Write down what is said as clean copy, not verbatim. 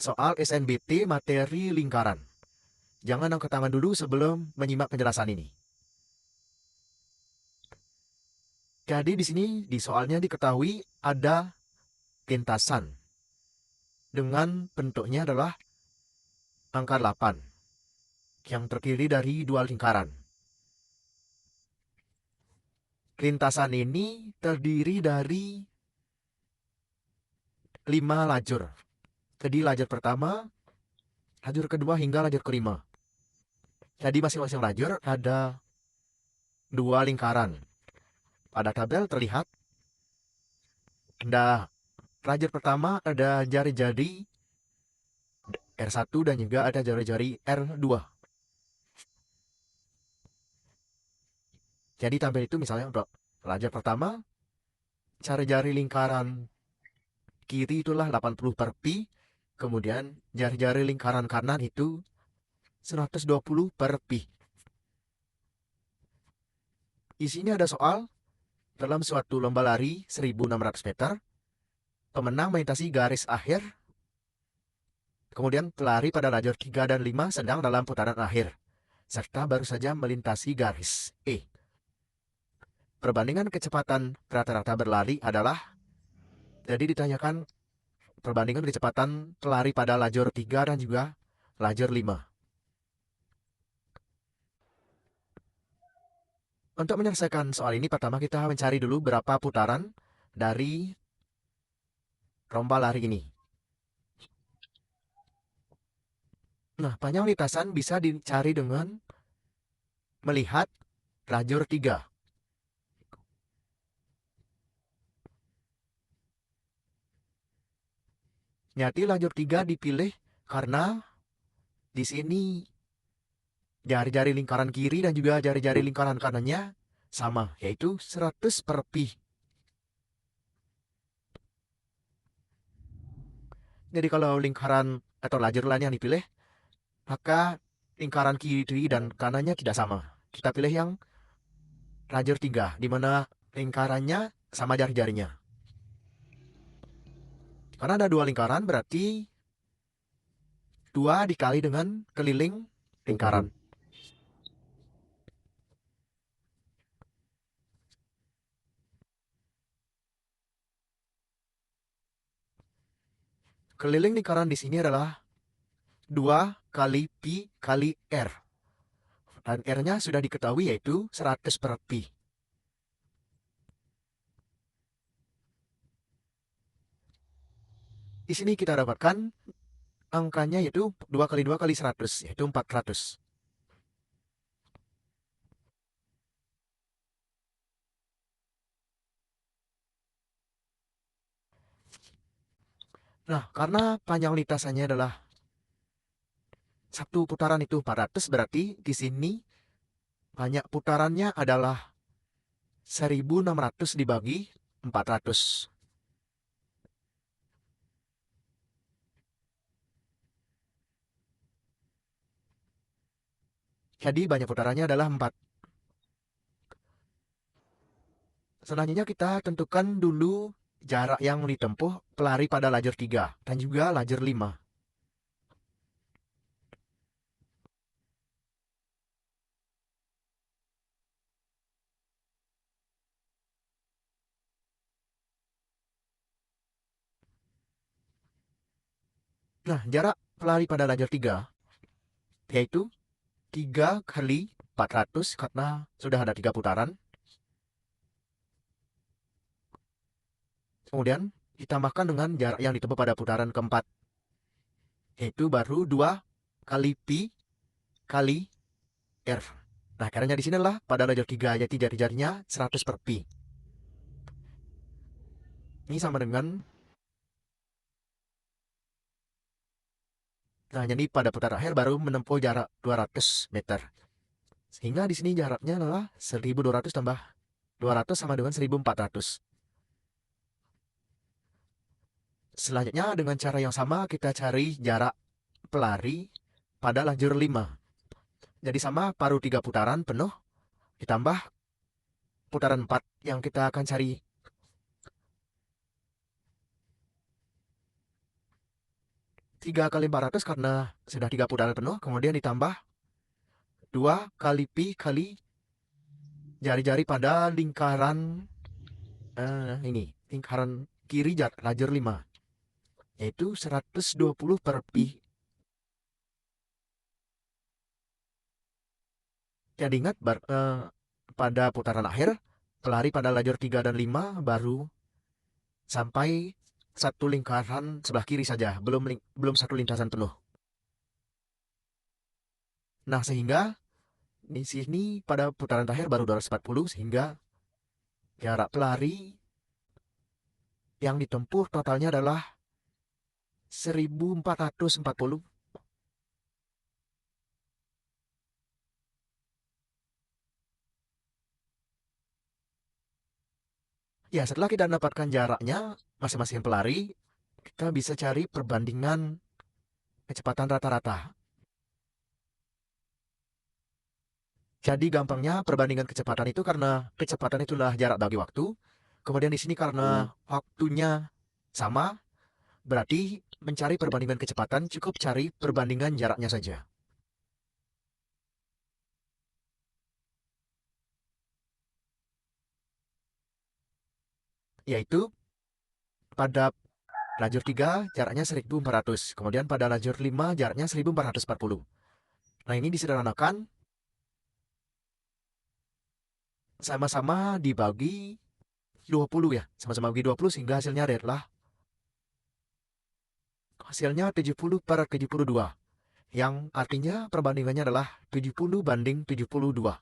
soal SNBT materi lingkaran. Jangan angkat tangan dulu sebelum menyimak penjelasan ini. Jadi di sini di soalnya diketahui ada lintasan dengan bentuknya adalah angka 8 yang terdiri dari dua lingkaran. Lintasan ini terdiri dari 5 lajur. Jadi lajur pertama, lajur kedua hingga lajur kelima. Jadi masing-masing lajur ada dua lingkaran. Pada tabel terlihat, lajur pertama ada jari-jari R1 dan juga ada jari-jari R2. Jadi tabel itu misalnya untuk lajur pertama, jari-jari lingkaran kiri itulah 80 per pi, kemudian jari-jari lingkaran kanan itu 120 per pi. Di sini ada soal, dalam suatu lomba lari 1.600 meter, pemenang melintasi garis akhir, kemudian pelari pada lajur 3 dan 5 sedang dalam putaran akhir, serta baru saja melintasi garis E. Perbandingan kecepatan rata-rata berlari adalah, jadi ditanyakan perbandingan kecepatan pelari pada lajur 3 dan juga lajur 5. Untuk menyelesaikan soal ini, pertama kita mencari dulu berapa putaran dari lomba lari ini. Nah, panjang lintasan bisa dicari dengan melihat lajur 3. Nyati lajur 3 dipilih karena di sini jari-jari lingkaran kiri dan juga jari-jari lingkaran kanannya sama, yaitu 100 per pi. Jadi kalau lingkaran atau lajur lain yang dipilih, maka lingkaran kiri dan kanannya tidak sama. Kita pilih yang lajur 3, di mana lingkarannya sama jari-jarinya. Karena ada dua lingkaran, berarti 2 dikali dengan keliling lingkaran. Keliling lingkaran di sini adalah 2 kali pi kali r. Dan r-nya sudah diketahui yaitu 100 per pi. Di sini kita dapatkan angkanya yaitu 2 kali 2 kali 100, yaitu 400. Nah, karena panjang lintasannya adalah satu putaran itu 400, berarti di sini banyak putarannya adalah 1.600 dibagi 400. Jadi banyak putarannya adalah 4. Selanjutnya kita tentukan dulu jarak yang ditempuh pelari pada lajur 3 dan juga lajur 5. Nah, jarak pelari pada lajur 3 yaitu 3 kali 400 karena sudah ada 3 putaran. Kemudian ditambahkan dengan jarak yang ditempuh pada putaran keempat, yaitu baru 2 kali pi kali r. Nah, caranya di sinilah pada lajur 3 yaitu jari-jarinya 100 per pi. Ini sama dengan, nah jadi pada putaran akhir baru menempuh jarak 200 meter. Sehingga di sini jaraknya adalah 1.200 tambah 200 sama dengan 1.400. Selanjutnya dengan cara yang sama kita cari jarak pelari pada lajur 5. Jadi sama paruh 3 putaran penuh ditambah putaran 4 yang kita akan cari. 3 kali 400 karena sudah 3 putaran penuh, kemudian ditambah 2 kali pi kali jari-jari pada lingkaran ini, lingkaran kiri lajur 5, yaitu 120 per pi. Jadi ingat, pada putaran akhir, pelari pada lajur 3 dan 5 baru sampai satu lingkaran sebelah kiri saja, belum satu lintasan penuh. Nah, sehingga di sini pada putaran terakhir baru 240, sehingga jarak pelari yang ditempuh totalnya adalah 1440. Ya, setelah kita dapatkan jaraknya masing-masing pelari, kita bisa cari perbandingan kecepatan rata-rata. Jadi gampangnya perbandingan kecepatan itu karena kecepatan itulah jarak bagi waktu. Kemudian di sini karena waktunya sama, berarti mencari perbandingan kecepatan cukup cari perbandingan jaraknya saja. Yaitu pada lajur 3 jaraknya 1400, kemudian pada lajur 5 jaraknya 1440. Nah, ini disederhanakan sama-sama dibagi 20 ya, sama-sama bagi 20 sehingga hasilnya adalah 70 per 72, yang artinya perbandingannya adalah 70 banding 72.